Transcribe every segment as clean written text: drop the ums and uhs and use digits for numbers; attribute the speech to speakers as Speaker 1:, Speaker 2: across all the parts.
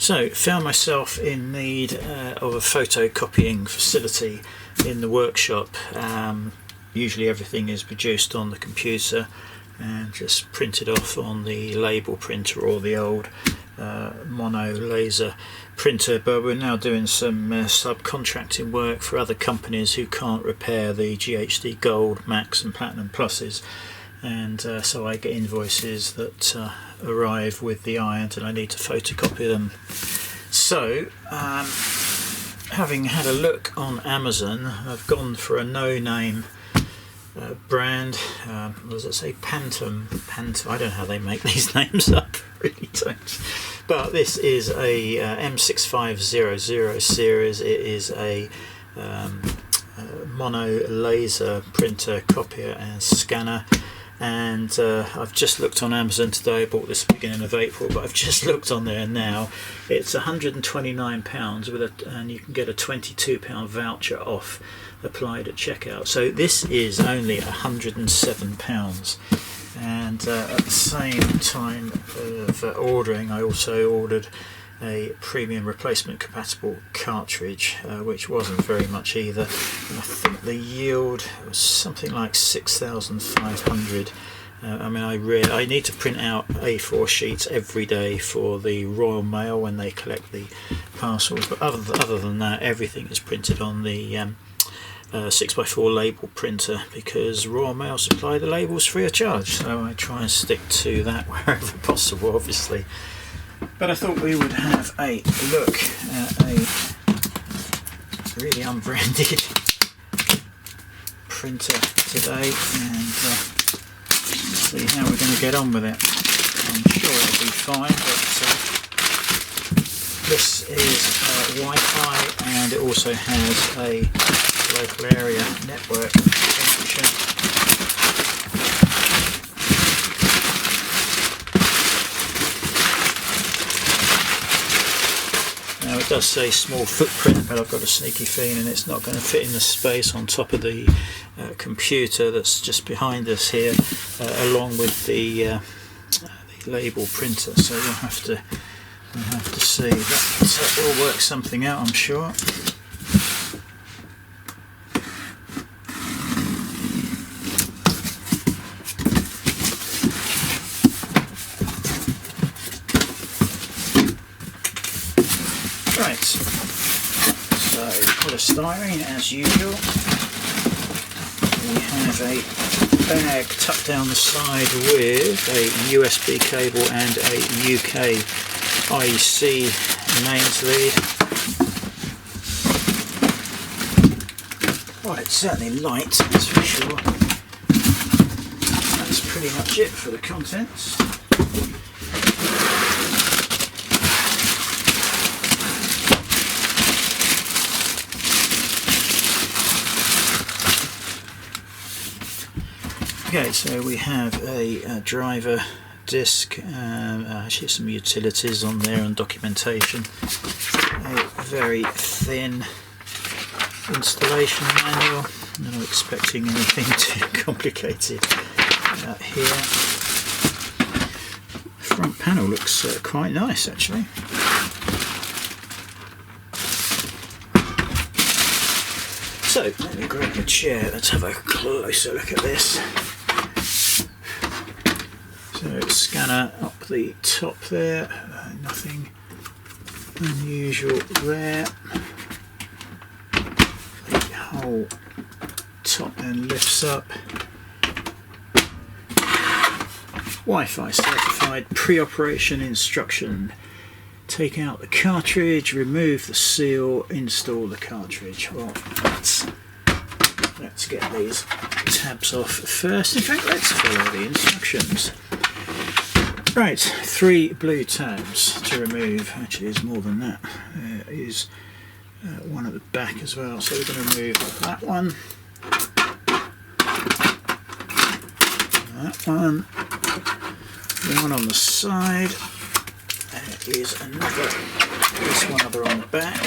Speaker 1: So, found myself in need of a photocopying facility in the workshop. Usually everything is produced on the computer and just printed off on the label printer or the old mono laser printer, but we're now doing some subcontracting work for other companies who can't repair the GHD Gold, Max and Platinum Pluses, and so I get invoices that arrive with the ironed and I need to photocopy them. So having had a look on Amazon, I've gone for a no-name brand. What does it say? Pantum. I don't know how they make these names up, really don't. But this is a M6500 series. It is a mono laser printer, copier and scanner. And I've just looked on Amazon today. I bought this at the beginning of April, but I've just looked on there now. It's £129 and you can get a £22 voucher off applied at checkout. So this is only £107. And at the same time of ordering, I also ordered a premium replacement compatible cartridge, which wasn't very much either. And I think the yield was something like 6,500. I mean, I need to print out A4 sheets every day for the Royal Mail when they collect the parcels, but other than that, everything is printed on the 6x4 label printer, because Royal Mail supply the labels free of charge, so I try and stick to that wherever possible, obviously. But I thought we would have a look at a really unbranded printer today and see how we're going to get on with it. I'm sure it'll be fine, but this is Wi-Fi, and it also has a local area network connection. Now it does say small footprint, but I've got a sneaky feeling it's not going to fit in the space on top of the computer that's just behind us here, along with the label printer. So we'll have to see. That will work something out, I'm sure. Right, so polystyrene as usual. We have a bag tucked down the side with a USB cable and a UK IEC mains lead. Well, it's certainly light, that's for sure. That's pretty much it for the contents. Okay, so we have a driver disc, actually some utilities on there and documentation, a very thin installation manual. I'm not expecting anything too complicated here. Front panel looks quite nice actually. So let me grab a chair, let's have a closer look at this. So scanner up the top there, nothing unusual there. The whole top then lifts up. Wi-Fi certified pre-operation instruction. Take out the cartridge, remove the seal, install the cartridge. Well, let's get these tabs off first. In fact, let's follow the instructions. Right, 3 blue tabs to remove. Actually, there's more than that. There is one at the back as well. So we're going to remove that one, that one, the one on the side. There is another. There's one other on the back.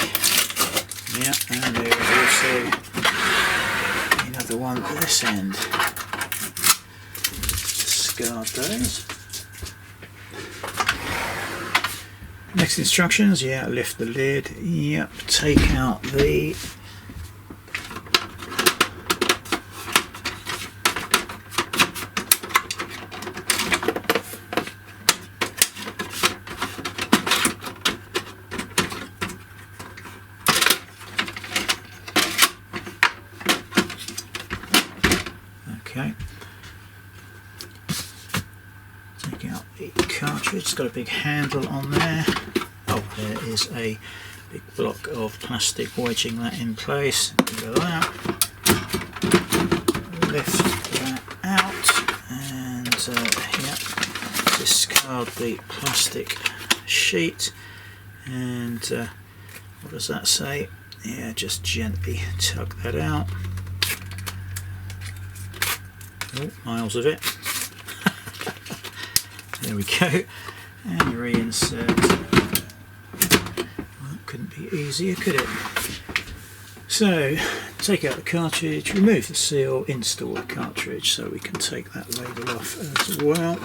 Speaker 1: Yeah, and there is also another one at this end. Discard those. Next instructions, yeah, lift the lid, yep, take out the okay. Take out the cartridge, it's got a big handle on there. Oh, there is a big block of plastic wedging that in place. Look at that. Lift that out and yeah, discard the plastic sheet. And what does that say? Yeah, just gently tug that out. Oh, miles of it. There we go. And reinsert. Well, that couldn't be easier, could it? So, take out the cartridge, remove the seal, install the cartridge, so we can take that label off as well.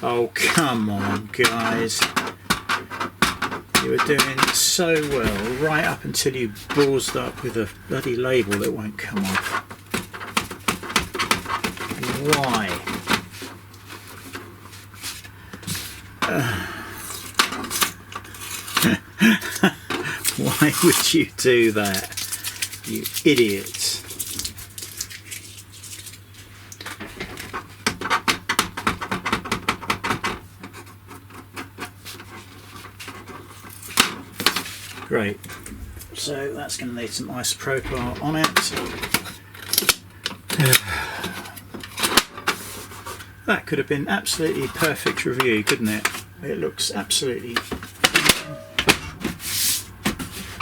Speaker 1: Oh, come on, guys. You were doing so well, right up until you ballsed up with a bloody label that won't come off. Why? Why would you do that, you idiots? Great, so that's going to need some isopropyl on it. That could have been absolutely perfect review, couldn't it? It looks absolutely a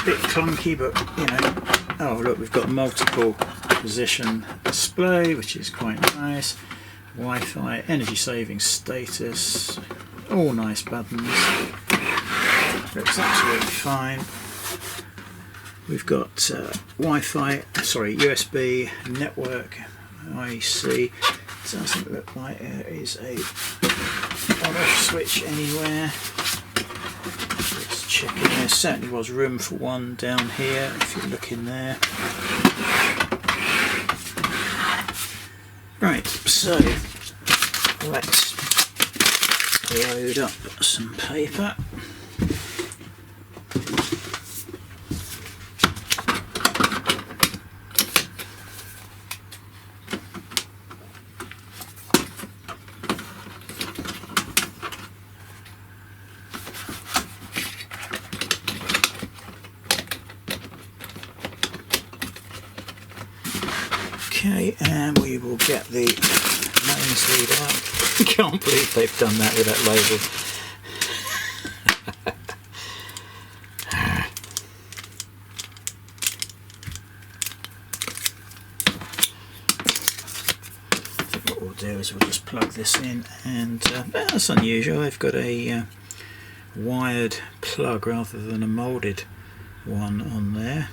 Speaker 1: bit clunky, but you know. Oh look, we've got multiple position display, which is quite nice. Wi-Fi, energy saving status, all nice buttons. Looks absolutely fine. We've got Wi-Fi, sorry, USB network IC. Doesn't look like there is a on-off switch anywhere. Let's check in there. Certainly was room for one down here if you look in there. Right, so let's load up some paper. Okay, and we will get the mains lead out. I can't believe they've done that with that label. I think what we'll do is we'll just plug this in, and that's unusual. They've got a wired plug rather than a moulded one on there.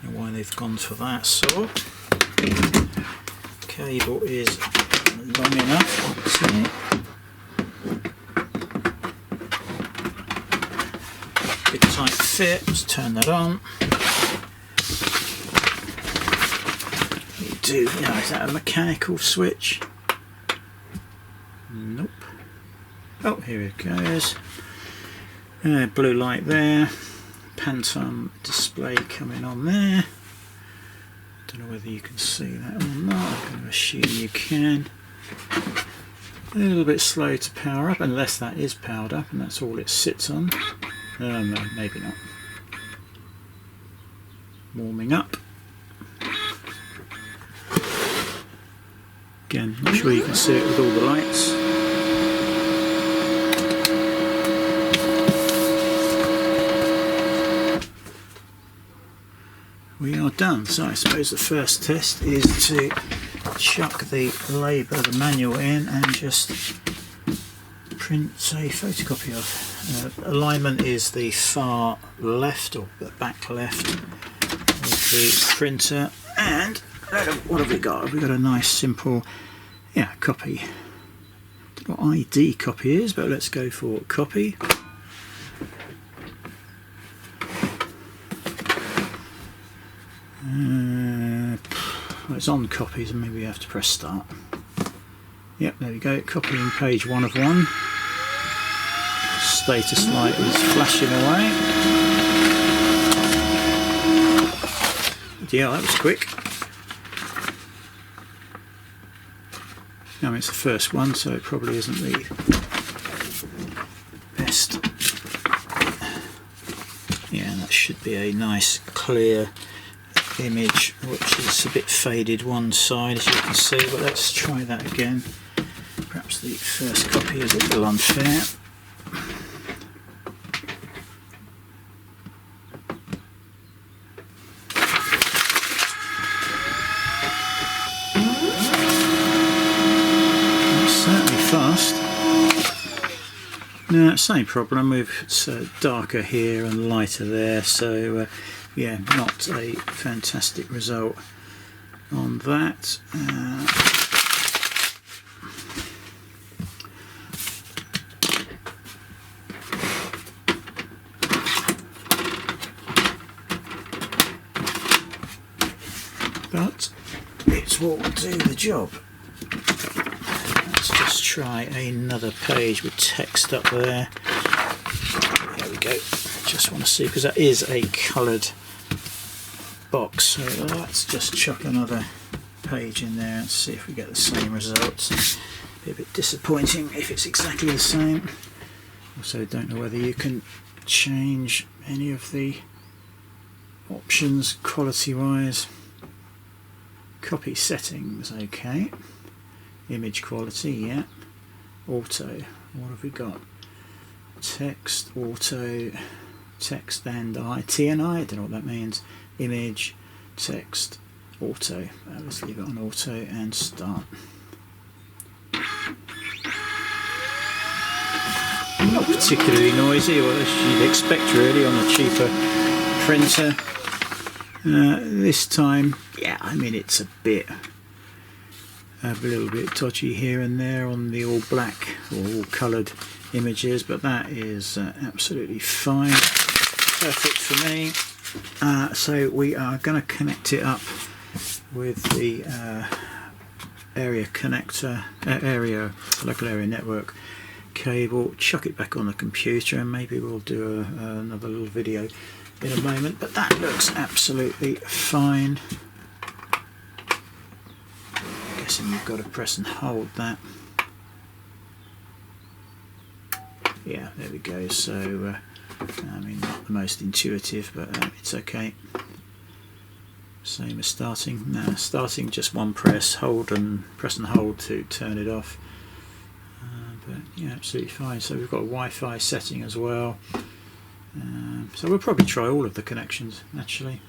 Speaker 1: Why they've gone for that sort. Cable is long enough, see. Big tight fit. Let's turn that on. Now is that a mechanical switch? Nope. Oh, here it goes. Blue light there. Pantum display coming on there. Don't know whether you can see that or not. I'm going to assume you can. A little bit slow to power up, unless that is powered up and that's all it sits on. No, maybe not. Warming up. Again, not sure you can see it with all the lights. We are done. So I suppose the first test is to chuck the label, the manual in, and just print a photocopy of. Alignment is the far left, or the back left of the printer. And what have we got? We've got a nice simple copy got ID copiers, but let's go for copy. Well, it's on copies, and maybe we have to press start. Yep, there we go, copying page 1 of 1. Status light is flashing away. Yeah, that was quick. I mean, it's the first one, so it probably isn't the best. Yeah, that should be a nice clear image, which is a bit faded one side, as you can see, but let's try that again. Perhaps the first copy is a little unfair. Fast. Now, same problem with it's darker here and lighter there, so yeah, not a fantastic result on that. But it will do the job. Just try another page with text up there. There we go. Just want to see, because that is a coloured box, so let's just chuck another page in there and see if we get the same results. Be a bit disappointing if it's exactly the same. Also, don't know whether you can change any of the options quality wise. Copy settings, okay. Image quality, yeah. Auto, what have we got? Text, auto, text and I, T and I don't know what that means. Image, text, auto. Let's leave it on auto and start. Not particularly noisy, or as you'd expect really on a cheaper printer. This time, yeah, I mean it's a little bit dodgy here and there on the all black or all coloured images, but that is absolutely fine, perfect for me. So we are going to connect it up with the area connector, local area network cable, chuck it back on the computer, and maybe we'll do another little video in a moment, but that looks absolutely fine. Guessing you've got to press and hold that. Yeah, there we go. So I mean, not the most intuitive, but it's okay. Same as starting. No, starting just one press, press and hold to turn it off. But yeah, absolutely fine. So we've got a Wi-Fi setting as well. So we'll probably try all of the connections actually.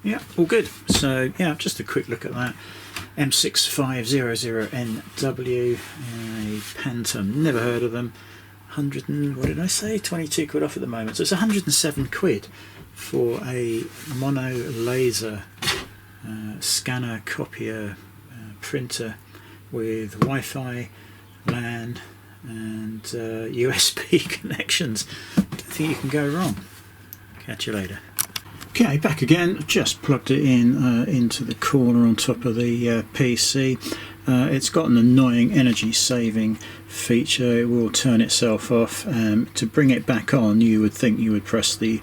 Speaker 1: Yeah, all good. So yeah, just a quick look at that. M6500NW, a Pantum, never heard of them. 100 and, what did I say, 22 quid off at the moment, so it's 107 quid for a mono laser scanner copier printer with Wi-Fi, LAN and USB connections. Don't think you can go wrong. Catch you later. Okay, back again. Just plugged it in into the corner on top of the PC. It's got an annoying energy saving feature. It will turn itself off. To bring it back on, you would think you would press the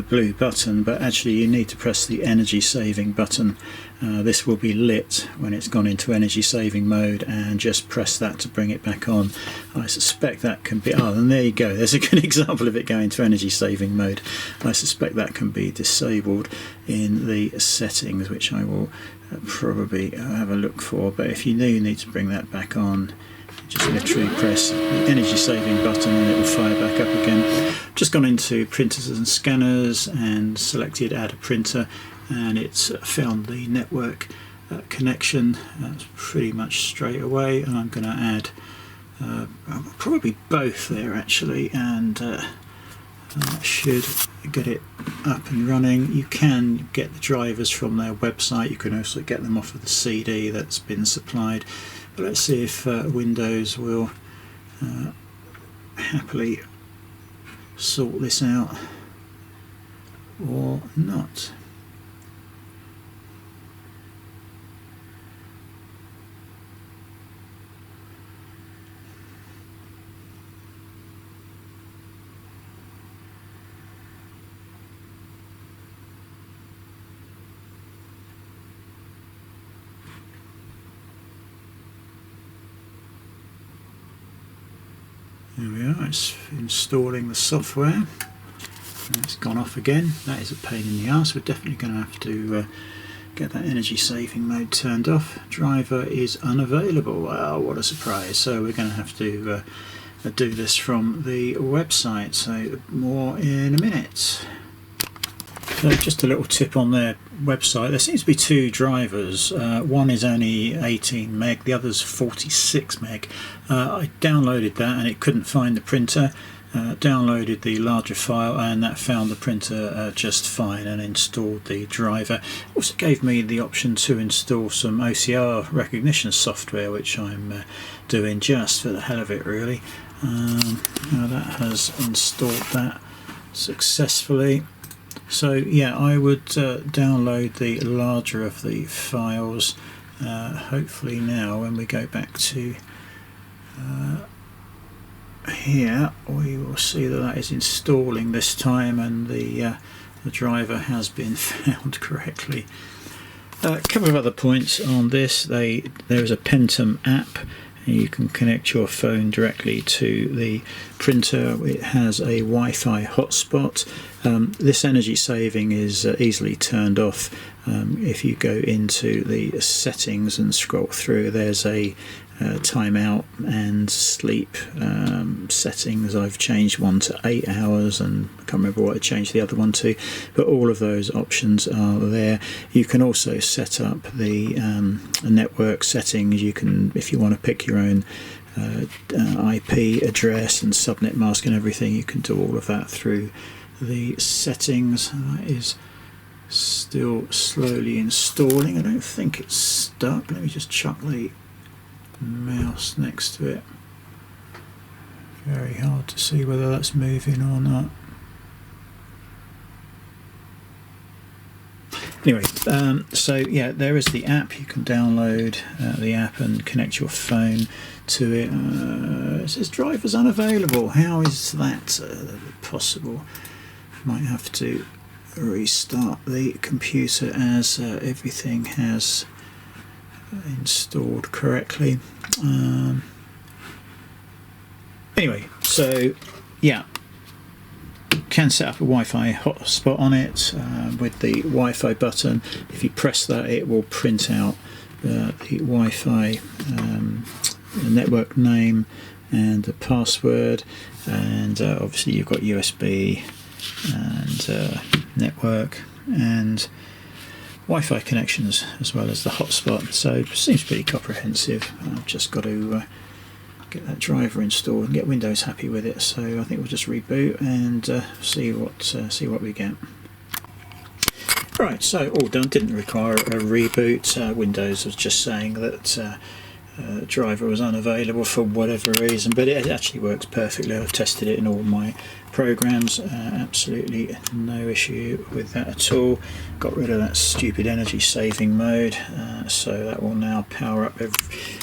Speaker 1: blue button, but actually you need to press the energy saving button. This will be lit when it's gone into energy saving mode, and just press that to bring it back on. I suspect that can be, and there you go, there's a good example of it going to energy saving mode. I suspect that can be disabled in the settings, which I will probably have a look for, but if you do need to bring that back on, just literally press the energy saving button and it will fire back up again. Just gone into printers and scanners and selected add a printer, and it's found the network connection. That's pretty much straight away, and I'm going to add probably both there actually, and should get it up and running. You can get the drivers from their website. You can also get them off of the CD that's been supplied, but let's see if Windows will happily sort this out or not. There we are, it's installing the software. It's gone off again. That is a pain in the arse. We're definitely going to have to get that energy saving mode turned off. Driver is unavailable. Wow, what a surprise. So we're going to have to do this from the website. So more in a minute. So just a little tip on their website. There seems to be two drivers. One is only 18 meg, the other's 46 meg. I downloaded that and it couldn't find the printer. Downloaded the larger file and that found the printer just fine and installed the driver. Also gave me the option to install some OCR recognition software, which I'm doing just for the hell of it really. Now that has installed that successfully. So yeah, I would download the larger of the files. Hopefully now when we go back to here, we will see that that is installing this time, and the driver has been found correctly. A couple of other points on this. There is a Pantum app. You can connect your phone directly to the printer. It has a Wi-Fi hotspot. This energy saving is easily turned off. If you go into the settings and scroll through, there's a timeout and sleep settings. I've changed one to 8 hours and I can't remember what I changed the other one to, but all of those options are there. You can also set up the network settings. You can, if you want to pick your own IP address and subnet mask and everything, you can do all of that through the settings. That is still slowly installing. I don't think it's stuck. Let me just chuck the mouse next to it. Very hard to see whether that's moving or not. Anyway, so yeah, there is the app. You can download the app and connect your phone to it. It says drivers unavailable. How is that possible? Might have to restart the computer as everything has installed correctly. Anyway, so yeah, can set up a Wi-Fi hotspot on it with the Wi-Fi button. If you press that, it will print out the Wi-Fi network name and the password, and obviously you've got USB and network and Wi-Fi connections as well as the hotspot. So it seems pretty comprehensive. I've just got to get that driver installed and get Windows happy with it. So I think we'll just reboot and see what we get. Right, so all done. Didn't require a reboot. Windows was just saying that driver was unavailable for whatever reason, but it actually works perfectly. I've tested it in all my programs. Absolutely no issue with that at all. Got rid of that stupid energy saving mode, so that will now power up.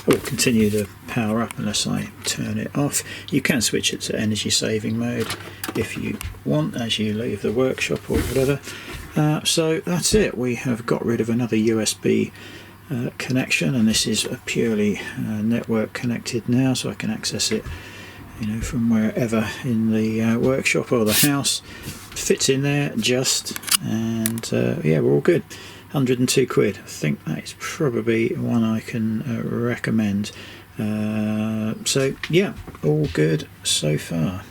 Speaker 1: Will continue to power up unless I turn it off. You can switch it to energy saving mode if you want as you leave the workshop or whatever. So that's it. We have got rid of another USB connection, and this is a purely network connected now, so I can access it, you know, from wherever in the workshop or the house. Fits in there just, and yeah, we're all good. 102 quid. I think that is probably one I can recommend. So yeah, all good so far.